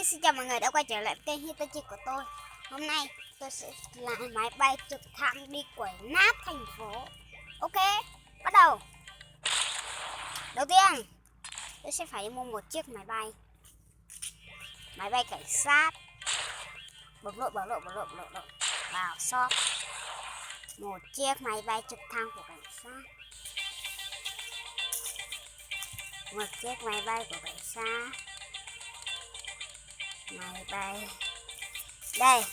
xin chào mọi người đã quay trở lại kênh Hitachi của tôi. Hôm nay tôi sẽ làm máy bay trực thăng đi quẩy nát thành phố. Ok, bắt đầu. Đầu tiên, tôi sẽ phải mua một chiếc máy bay. Máy bay cảnh sát. Bấm lộn. Vào shop. Một chiếc máy bay trực thăng của cảnh sát. Một chiếc máy bay của cảnh sát. Máy bay đây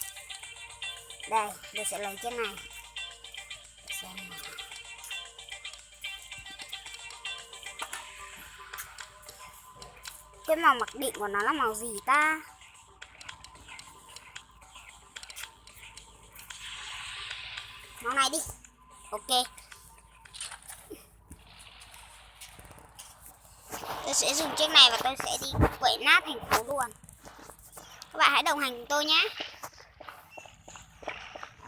tôi sẽ lấy chiếc này. Cái màu mặc định của nó là màu gì ta? Màu này đi. Ok, tôi sẽ dùng chiếc này và tôi sẽ đi quậy nát thành phố luôn. Các bạn hãy đồng hành cùng tôi nhé.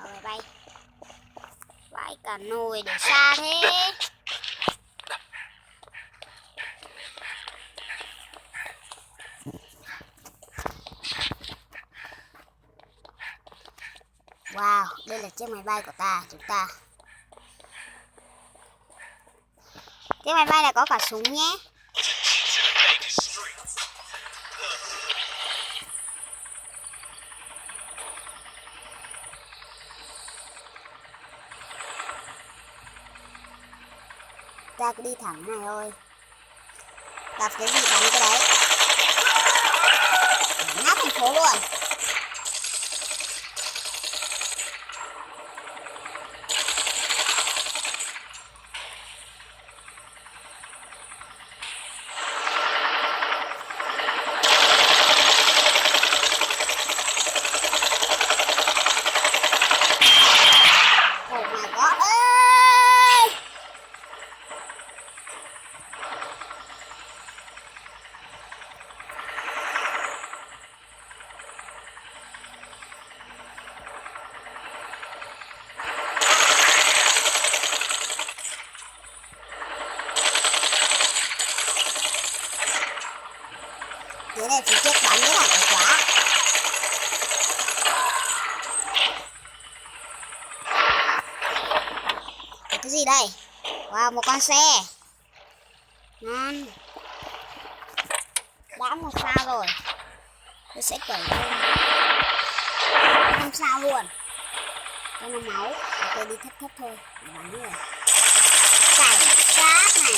Rồi bay vãi cả nồi để xa thế. Wow, đây là chiếc máy bay của chúng ta. Chiếc máy bay này có cả súng nhé. Ta cứ đi thẳng này thôi. Gặp cái gì bắn cái đấy. Nát thành phố luôn. Thế này thì chiếc bắn rất là quá. Cái gì đây? Wow, một con xe. Ngon. Đã một sao rồi. Tôi sẽ cởi lên 5 sao luôn. Cho nó máu. Tôi đi thấp thôi để bắn người. Cảnh sát này.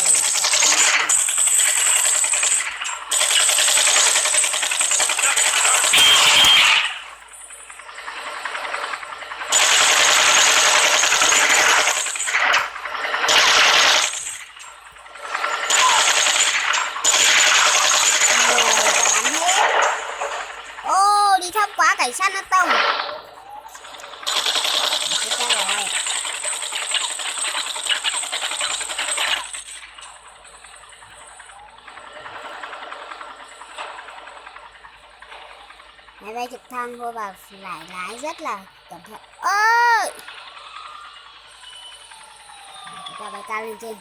Đi thấp quá, cảnh sát nó tông. Máy bay trực thăng vô và phải lái rất là cẩn thận. Ơi, chúng ta bay cao lên trên.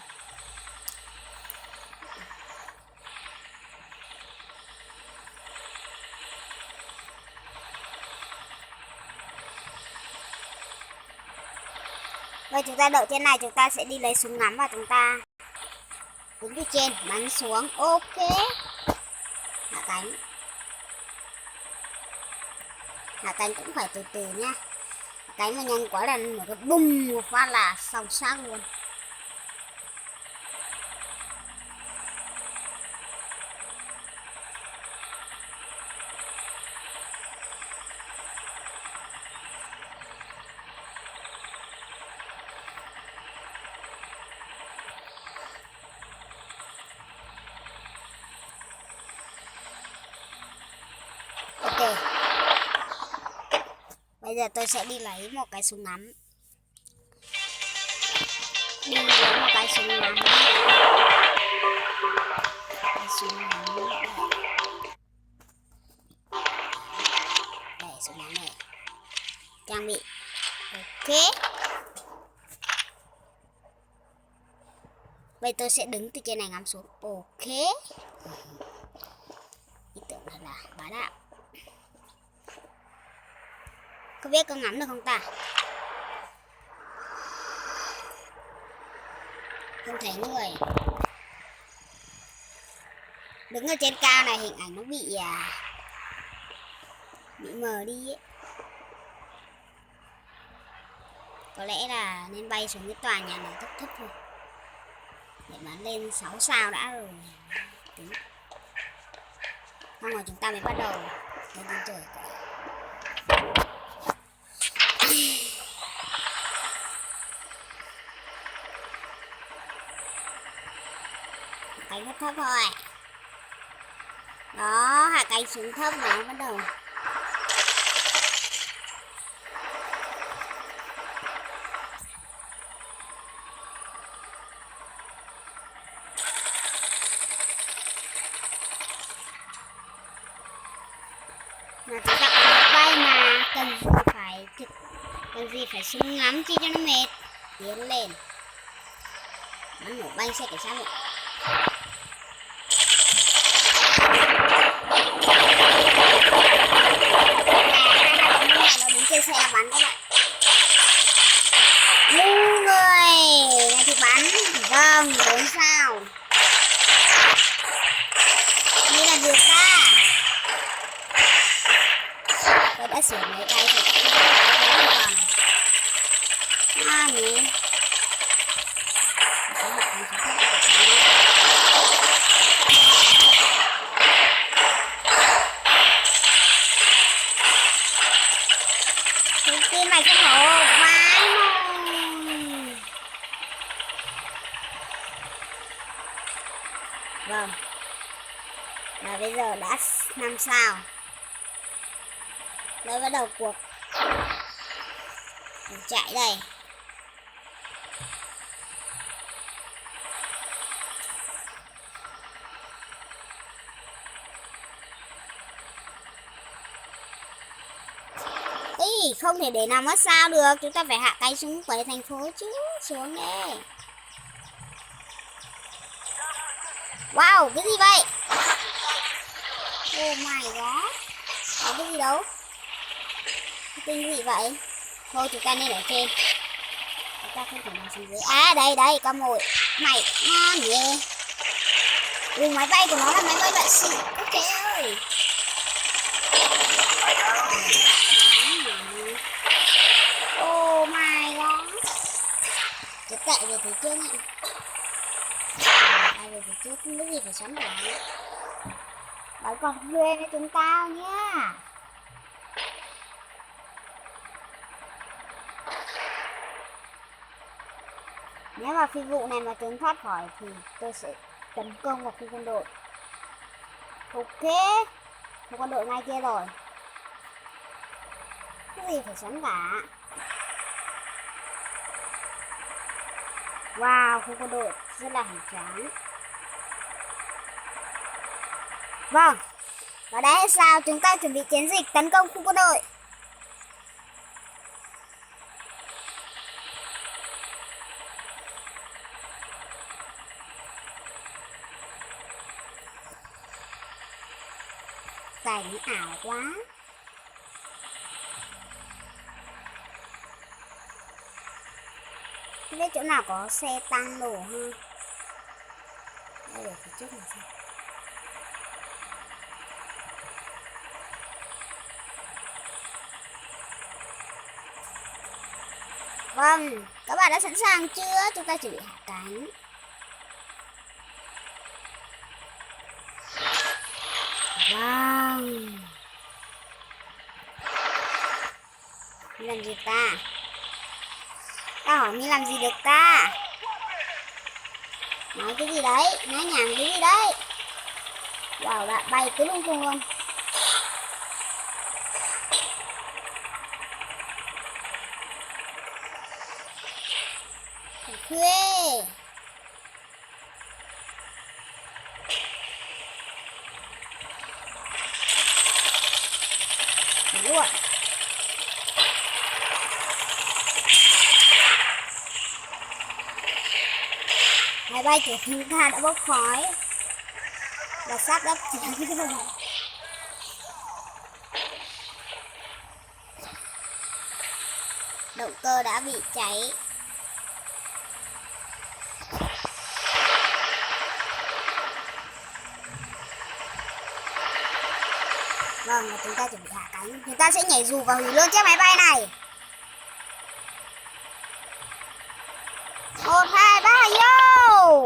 Rồi chúng ta đợi trên này, chúng ta sẽ đi lấy súng ngắm và chúng ta đứng từ trên bắn xuống. Ok, hạ cánh. Hạ cánh cũng phải từ từ nha. Hạ cánh mà nhanh quá là một cái bum một phát là xong xác luôn. Ok, bây giờ tôi sẽ đi lấy một cái súng ngắm. Đây, súng ngắm này. Trang bị. Ok. Vậy tôi sẽ đứng từ trên này ngắm xuống. Ok. Ý tưởng là bá đạo. Có biết con ngắn được không ta? Không thấy người. Đứng ở trên cao này hình ảnh nó bị mờ đi ấy. Có lẽ là nên bay xuống cái tòa nhà này thấp thấp thôi. Để bắn lên 6 sao đã rồi tính. Xong rồi chúng ta mới bắt đầu lên trên trời. Cánh thấp thấp thôi. Đó, hạ cánh xuống thấp nó bắt đầu. Mà chúng ta còn bay mà cần gì phải súng ngắm chi cho nó mệt. Tiến lên. Bắn nổ banh xe cảnh sát vậy. Nó đứng trên xe bắn các bạn. Ngu người. Này thì bắn. Vâng, 4 sao. Đây là việc ta. Tôi đã sửa mấy cái rồi. Nhỉ. Thông tin này sẽ nổ vãi mồm. Vâng. Và bây giờ đã 5 sao. Đây bắt đầu cuộc. Mình chạy đây. Ý, không thể để nằm mất sao được. Chúng ta phải hạ cánh xuống quầy thành phố chứ. Xuống đây. Wow, cái gì vậy? Oh my god. Có cái gì đâu? Cái gì vậy? Thôi chúng ta nên ở trên. Chúng ta không thể nằm xuống dưới. À đây đây, có một. Mày ngon ghê. Máy bay của nó là máy bay loại xịn. Ok ơi. Oh my god. Cứ chạy về phía trước nhỉ. Về phía trước không có gì phải xoắn cả. Đấy còn ghê với chúng tao nhá. Nếu mà phi vụ này mà trốn thoát khỏi thì tôi sẽ tấn công vào khu quân đội. Ok. Khu quân đội ngay kia rồi. Cái gì phải xoắn cả. Wow, khu quân đội rất là hoành tráng. Vâng. Và đấy sao chúng ta chuẩn bị chiến dịch tấn công khu quân đội. Cảnh ảo quá. Không biết chỗ nào có xe tăng nổ ha. Đây để phía trước này xem. Vâng, các bạn đã sẵn sàng chưa? Chúng ta chuẩn bị hạ cánh. Vâng. Làm gì ta? Tao hỏi mình làm gì được ta? Nói cái gì đấy? Nói nhảm cái gì đấy? Wow, đã bay cứ lung tung luôn. Khuê. Luôn. Máy bay của chúng ta đã bốc khói và sát đất Động cơ đã bị cháy. Vâng, và chúng ta chuẩn bị hạ cánh. Chúng ta sẽ nhảy dù và hủy luôn chiếc máy bay này. 1, 2, 3, yo!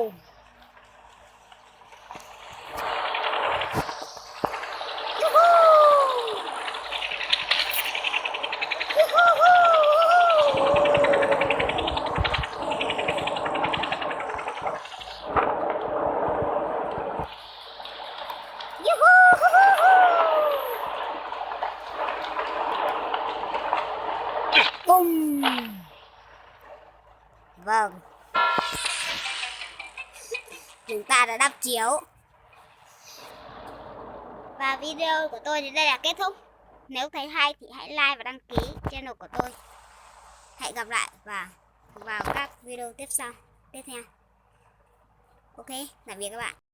Bum. Vâng, chúng ta đã đắp chiếu. Và video của tôi đến đây là kết thúc. Nếu thấy hay thì hãy like và đăng ký channel của tôi. Hẹn gặp lại vào các video tiếp theo. Ok, tạm biệt các bạn.